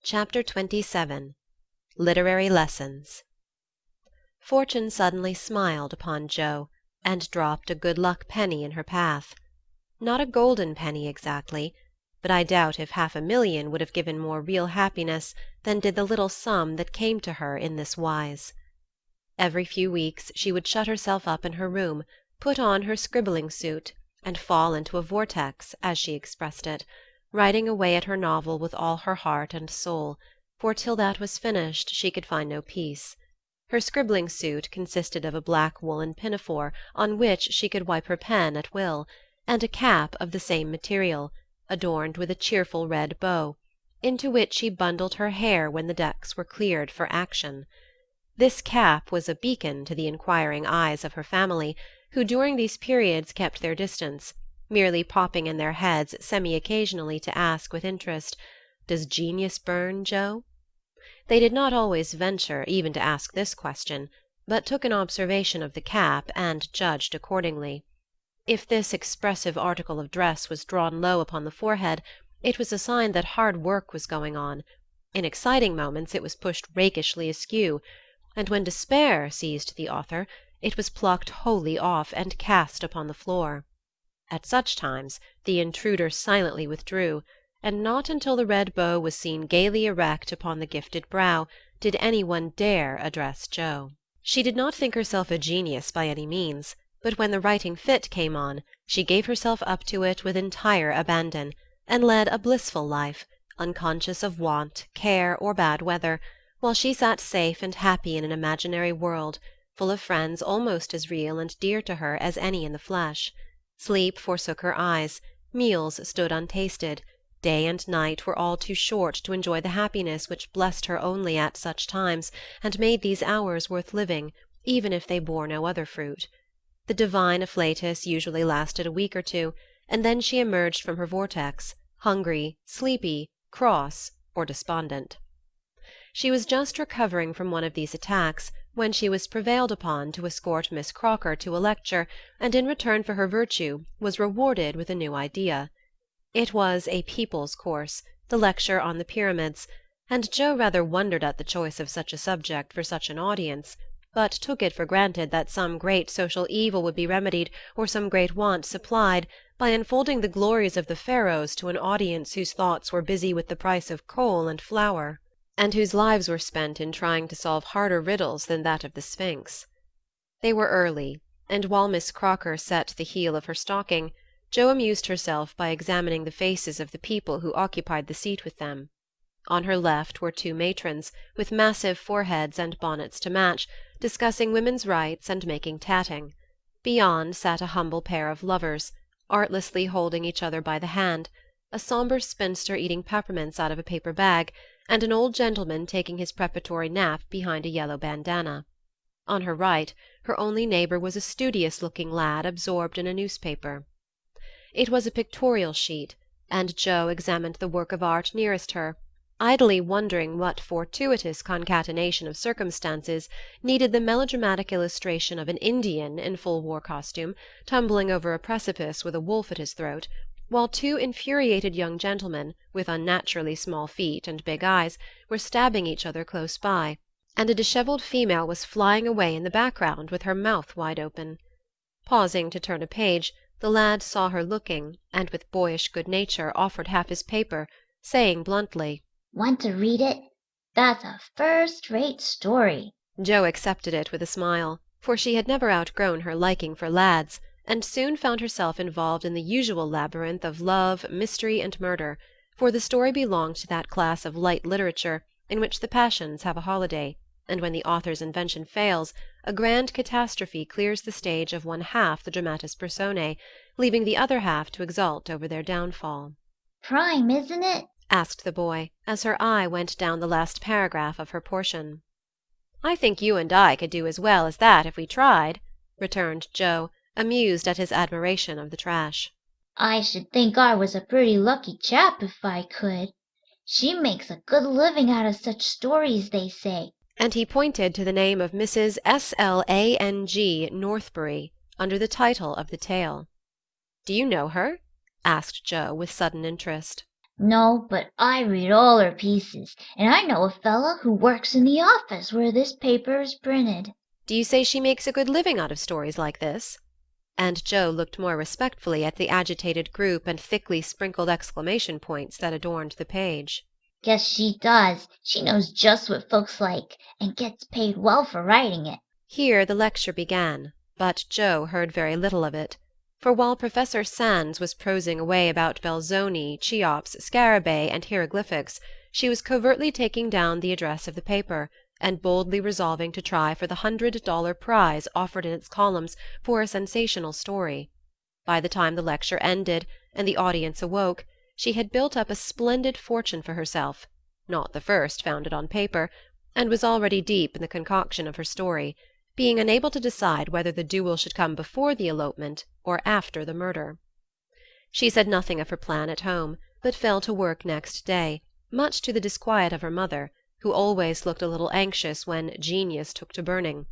Chapter 27 Literary Lessons Fortune suddenly smiled upon Jo, and dropped a good-luck penny in her path. Not a golden penny exactly, but I doubt if 500,000 would have given more real happiness than did the little sum that came to her in this wise. Every few weeks she would shut herself up in her room, put on her scribbling suit, and fall into a vortex, as she expressed it, writing away at her novel with all her heart and soul, for till that was finished she could find no peace. Her scribbling suit consisted of a black woollen pinafore on which she could wipe her pen at will, and a cap of the same material, adorned with a cheerful red bow, into which she bundled her hair when the decks were cleared for action. This cap was a beacon to the inquiring eyes of her family, who during these periods kept their distance, merely popping in their heads semi-occasionally to ask with interest, "Does genius burn, Jo?" They did not always venture even to ask this question, but took an observation of the cap and judged accordingly. If this expressive article of dress was drawn low upon the forehead, it was a sign that hard work was going on; in exciting moments it was pushed rakishly askew, and when despair seized the author, it was plucked wholly off and cast upon the floor. At such times the intruder silently withdrew, and not until the red bow was seen gaily erect upon the gifted brow did any one dare address Jo. She did not think herself a genius by any means, but when the writing fit came on, she gave herself up to it with entire abandon, and led a blissful life, unconscious of want, care, or bad weather, while she sat safe and happy in an imaginary world, full of friends almost as real and dear to her as any in the flesh. Sleep forsook her eyes, meals stood untasted, day and night were all too short to enjoy the happiness which blessed her only at such times and made these hours worth living, even if they bore no other fruit. The divine afflatus usually lasted a week or two, and then she emerged from her vortex, hungry, sleepy, cross, or despondent. She was just recovering from one of these attacks when she was prevailed upon to escort Miss Crocker to a lecture, and in return for her virtue was rewarded with a new idea. It was a People's Course, the lecture on the Pyramids, and Jo rather wondered at the choice of such a subject for such an audience, but took it for granted that some great social evil would be remedied or some great want supplied by unfolding the glories of the Pharaohs to an audience whose thoughts were busy with the price of coal and flour, and whose lives were spent in trying to solve harder riddles than that of the Sphinx. They were early, and while Miss Crocker set the heel of her stocking, Jo amused herself by examining the faces of the people who occupied the seat with them. On her left were two matrons, with massive foreheads and bonnets to match, discussing women's rights and making tatting. Beyond sat a humble pair of lovers, artlessly holding each other by the hand, a sombre spinster eating peppermints out of a paper bag, and an old gentleman taking his preparatory nap behind a yellow bandana. On her right, her only neighbour was a studious-looking lad absorbed in a newspaper. It was a pictorial sheet, and Jo examined the work of art nearest her, idly wondering what fortuitous concatenation of circumstances needed the melodramatic illustration of an Indian in full war costume tumbling over a precipice with a wolf at his throat, while two infuriated young gentlemen, with unnaturally small feet and big eyes, were stabbing each other close by, and a dishevelled female was flying away in the background with her mouth wide open. Pausing to turn a page, the lad saw her looking, and with boyish good nature offered half his paper, saying bluntly, "Want to read it? That's a first-rate story." Jo accepted it with a smile, for she had never outgrown her liking for lads, and soon found herself involved in the usual labyrinth of love, mystery, and murder, for the story belonged to that class of light literature in which the passions have a holiday, and when the author's invention fails, a grand catastrophe clears the stage of one half the dramatis personae, leaving the other half to exult over their downfall. "Prime, isn't it?" asked the boy, as her eye went down the last paragraph of her portion. "I think you and I could do as well as that if we tried," returned Jo, amused at his admiration of the trash. "I should think I was a pretty lucky chap if I could. She makes a good living out of such stories, they say." And he pointed to the name of Mrs. Slang Northbury under the title of the tale. "Do you know her?" asked Jo with sudden interest. No, but I read all her pieces, and I know a fellow who works in the office where this paper is printed. Do you say she makes a good living out of stories like this?" And Joe looked more respectfully at the agitated group and thickly sprinkled exclamation points that adorned the page. Guess she does. She knows just what folks like, and gets paid well for writing it. Here the lecture began, but Joe heard very little of it. For while Professor Sands was prosing away about Belzoni, Cheops, Scarabaei, and hieroglyphics, she was covertly taking down the address of the paper, and boldly resolving to try for the $100 prize offered in its columns for a sensational story. By the time the lecture ended, and the audience awoke, she had built up a splendid fortune for herself, not the first founded on paper, and was already deep in the concoction of her story, being unable to decide whether the duel should come before the elopement or after the murder. She said nothing of her plan at home, but fell to work next day, much to the disquiet of her mother, who always looked a little anxious when genius took to burning.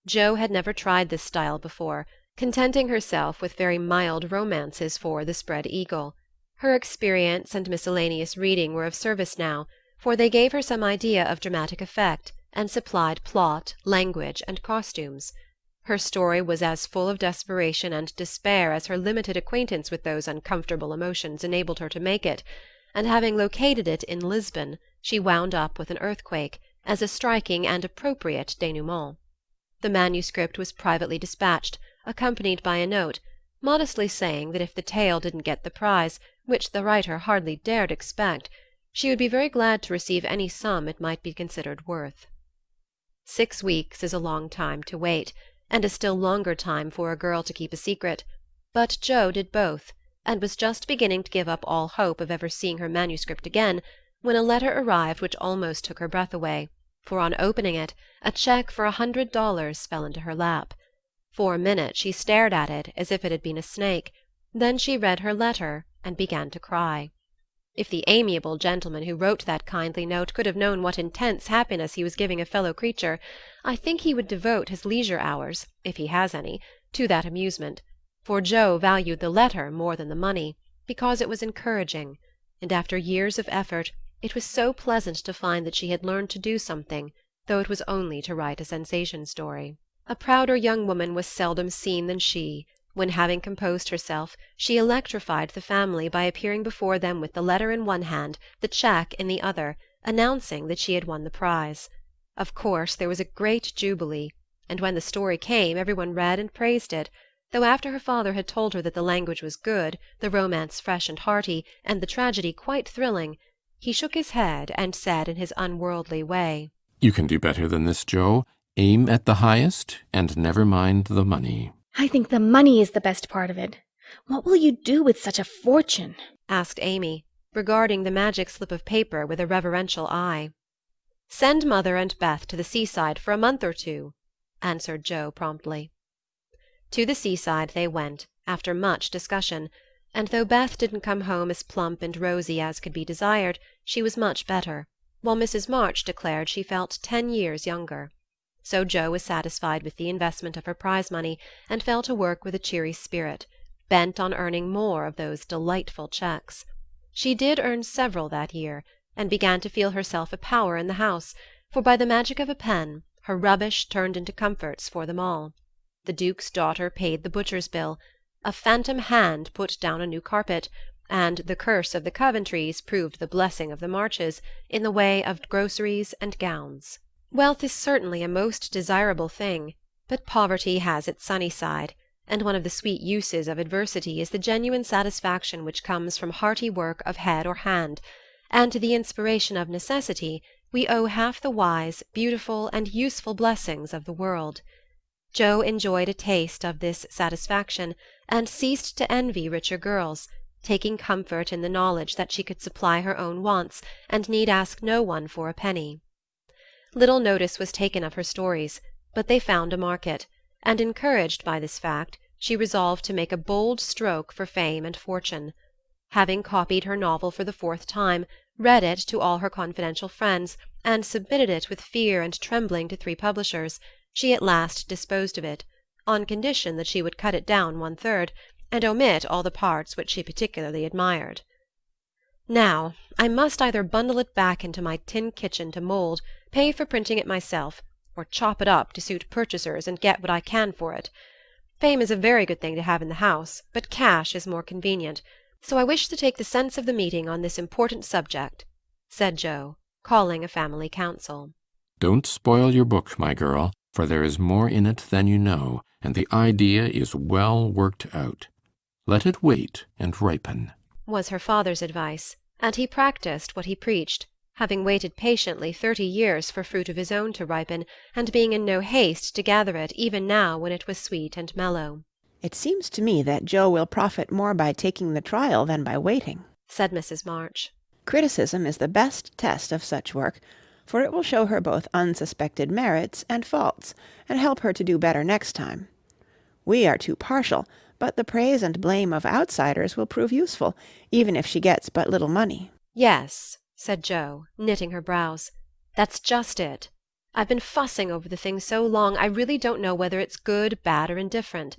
Jo had never tried this style before, contenting herself with very mild romances for the Spread Eagle. Her experience and miscellaneous reading were of service now, for they gave her some idea of dramatic effect, and supplied plot, language, and costumes. Her story was as full of desperation and despair as her limited acquaintance with those uncomfortable emotions enabled her to make it, and having located it in Lisbon, she wound up with an earthquake, as a striking and appropriate dénouement. The manuscript was privately dispatched, accompanied by a note, modestly saying that if the tale didn't get the prize, which the writer hardly dared expect, she would be very glad to receive any sum it might be considered worth. 6 weeks is a long time to wait, and a still longer time for a girl to keep a secret, but Jo did both, and was just beginning to give up all hope of ever seeing her manuscript again, when a letter arrived which almost took her breath away, for on opening it, a check for $100 fell into her lap. For a minute she stared at it as if it had been a snake, then she read her letter and began to cry. If the amiable gentleman who wrote that kindly note could have known what intense happiness he was giving a fellow creature, I think he would devote his leisure hours, if he has any, to that amusement, for Jo valued the letter more than the money, because it was encouraging, and after years of effort it was so pleasant to find that she had learned to do something, though it was only to write a sensation story. A prouder young woman was seldom seen than she, when, having composed herself, she electrified the family by appearing before them with the letter in one hand, the check in the other, announcing that she had won the prize. Of course there was a great jubilee, and when the story came everyone read and praised it, though after her father had told her that the language was good, the romance fresh and hearty, and the tragedy quite thrilling, he shook his head and said in his unworldly way, "You can do better than this, Joe. Aim at the highest, and never mind the money." I think the money is the best part of it. What will you do with such a fortune? asked Amy, regarding the magic slip of paper with a reverential eye. Send Mother and Beth to the seaside for a month or 2, answered Jo promptly. To the seaside they went, after much discussion, and though Beth didn't come home as plump and rosy as could be desired, she was much better, while Mrs. March declared she felt 10 years younger. So Jo was satisfied with the investment of her prize money, and fell to work with a cheery spirit, bent on earning more of those delightful checks. She did earn several that year, and began to feel herself a power in the house, for by the magic of a pen her rubbish turned into comforts for them all. The Duke's daughter paid the butcher's bill, a phantom hand put down a new carpet, and the curse of the Coventrys proved the blessing of the Marches in the way of groceries and gowns. Wealth is certainly a most desirable thing, but poverty has its sunny side, and one of the sweet uses of adversity is the genuine satisfaction which comes from hearty work of head or hand, and to the inspiration of necessity we owe half the wise, beautiful, and useful blessings of the world. Jo enjoyed a taste of this satisfaction, and ceased to envy richer girls, taking comfort in the knowledge that she could supply her own wants, and need ask no one for a penny. Little notice was taken of her stories, but they found a market, and encouraged by this fact, she resolved to make a bold stroke for fame and fortune. Having copied her novel for the 4th time, read it to all her confidential friends, and submitted it with fear and trembling to 3 publishers, she at last disposed of it, on condition that she would cut it down 1/3, and omit all the parts which she particularly admired. Now, I must either bundle it back into my tin kitchen to mould, pay for printing it myself, or chop it up to suit purchasers and get what I can for it. Fame is a very good thing to have in the house, but cash is more convenient, so I wish to take the sense of the meeting on this important subject," said Joe, calling a family council. Don't spoil your book, my girl, for there is more in it than you know, and the idea is well worked out. Let it wait and ripen, was her father's advice, and he practised what he preached, having waited patiently 30 years for fruit of his own to ripen, and being in no haste to gather it even now when it was sweet and mellow. It seems to me that Joe will profit more by taking the trial than by waiting, said Mrs. March. Criticism is the best test of such work, for it will show her both unsuspected merits and faults, and help her to do better next time. We are too partial, but the praise and blame of outsiders will prove useful, even if she gets but little money. Yes, said Joe, knitting her brows. That's just it. I've been fussing over the thing so long I really don't know whether it's good, bad, or indifferent.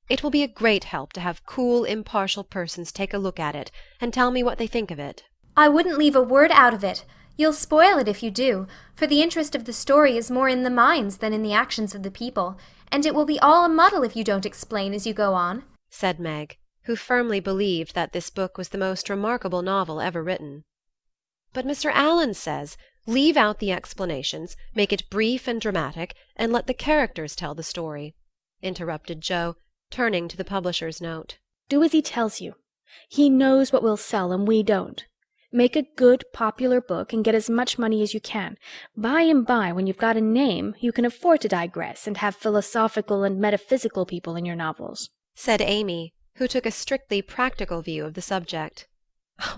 It will be a great help to have cool, impartial persons take a look at it, and tell me what they think of it. I wouldn't leave a word out of it. You'll spoil it if you do, for the interest of the story is more in the minds than in the actions of the people, and it will be all a muddle if you don't explain as you go on, said Meg, who firmly believed that this book was the most remarkable novel ever written. But Mr. Allen says, leave out the explanations, make it brief and dramatic, and let the characters tell the story, interrupted Joe, turning to the publisher's note. Do as he tells you. He knows what will sell and we don't. Make a good, popular book and get as much money as you can. By and by, when you've got a name, you can afford to digress and have philosophical and metaphysical people in your novels, said Amy, who took a strictly practical view of the subject.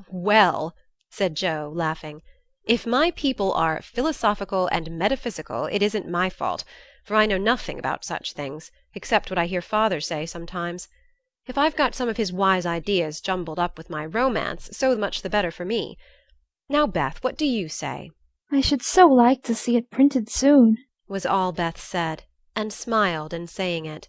Well, said Joe, laughing, if my people are philosophical and metaphysical, it isn't my fault, for I know nothing about such things, except what I hear father say sometimes. If I've got some of his wise ideas jumbled up with my romance, so much the better for me. Now, Beth, what do you say? I should so like to see it printed soon, was all Beth said, and smiled in saying it.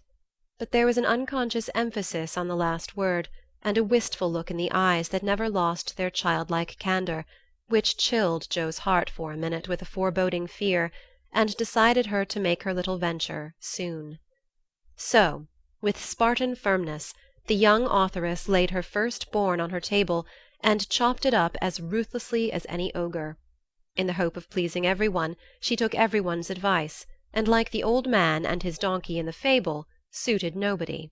But there was an unconscious emphasis on the last word, and a wistful look in the eyes that never lost their childlike candour, which chilled Joe's heart for a minute with a foreboding fear, and decided her to make her little venture soon. So, with Spartan firmness, the young authoress laid her first-born on her table and chopped it up as ruthlessly as any ogre. In the hope of pleasing every one, she took every one's advice, and like the old man and his donkey in the fable, suited nobody.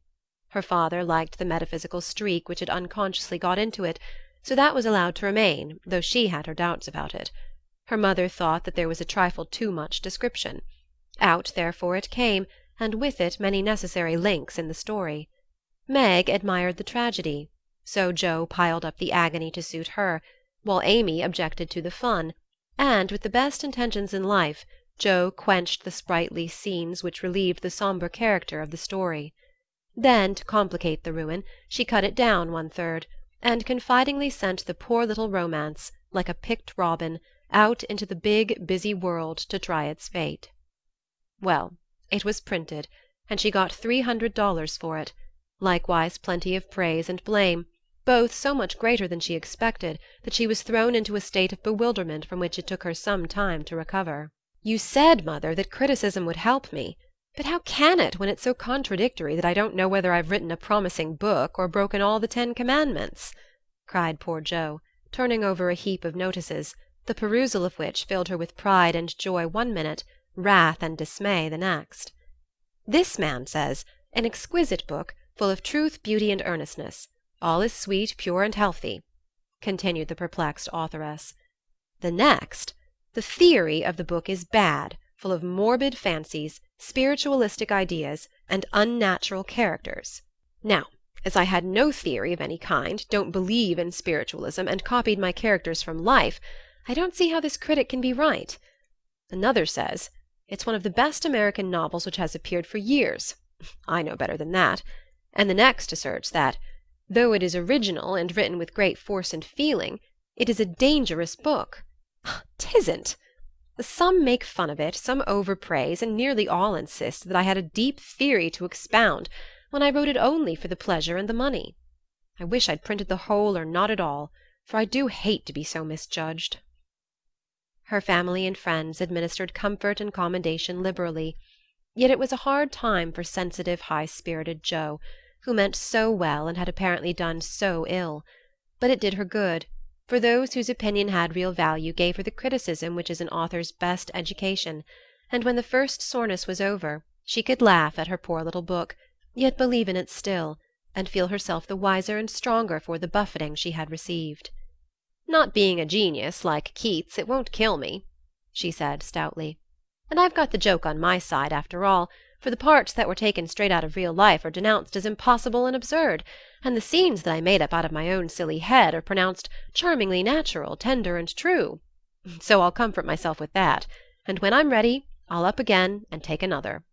Her father liked the metaphysical streak which had unconsciously got into it, so that was allowed to remain, though she had her doubts about it. Her mother thought that there was a trifle too much description. Out, therefore, it came, and with it many necessary links in the story. Meg admired the tragedy, so Joe piled up the agony to suit her, while Amy objected to the fun, and, with the best intentions in life, Joe quenched the sprightly scenes which relieved the sombre character of the story. Then, to complicate the ruin, she cut it down 1/3, and confidingly sent the poor little romance, like a picked robin, out into the big, busy world to try its fate. Well, it was printed, and she got $300 for it, likewise plenty of praise and blame, both so much greater than she expected that she was thrown into a state of bewilderment from which it took her some time to recover. You said, mother, that criticism would help me, but how can it when it's so contradictory that I don't know whether I've written a promising book or broken all the 10 Commandments? Cried poor Joe, turning over a heap of notices, the perusal of which filled her with pride and joy one minute, wrath and dismay the next. This man says, an exquisite book, full of truth, beauty, and earnestness. All is sweet, pure, and healthy, continued the perplexed authoress. The next, the theory of the book is bad, full of morbid fancies, spiritualistic ideas, and unnatural characters. Now, as I had no theory of any kind, don't believe in spiritualism, and copied my characters from life, I don't see how this critic can be right. Another says, it's one of the best American novels which has appeared for years. I know better than that. And the next asserts that, though it is original and written with great force and feeling, it is a dangerous book. 'Tisn't. Some make fun of it, some overpraise, and nearly all insist that I had a deep theory to expound, when I wrote it only for the pleasure and the money. I wish I'd printed the whole or not at all, for I do hate to be so misjudged." Her family and friends administered comfort and commendation liberally, yet it was a hard time for sensitive, high-spirited Jo, who meant so well and had apparently done so ill. But it did her good, for those whose opinion had real value gave her the criticism which is an author's best education, and when the first soreness was over, she could laugh at her poor little book, yet believe in it still, and feel herself the wiser and stronger for the buffeting she had received. "Not being a genius, like Keats, it won't kill me," she said stoutly. "And I've got the joke on my side, after all, for the parts that were taken straight out of real life are denounced as impossible and absurd, and the scenes that I made up out of my own silly head are pronounced charmingly natural, tender, and true. So I'll comfort myself with that, and when I'm ready I'll up again and take another."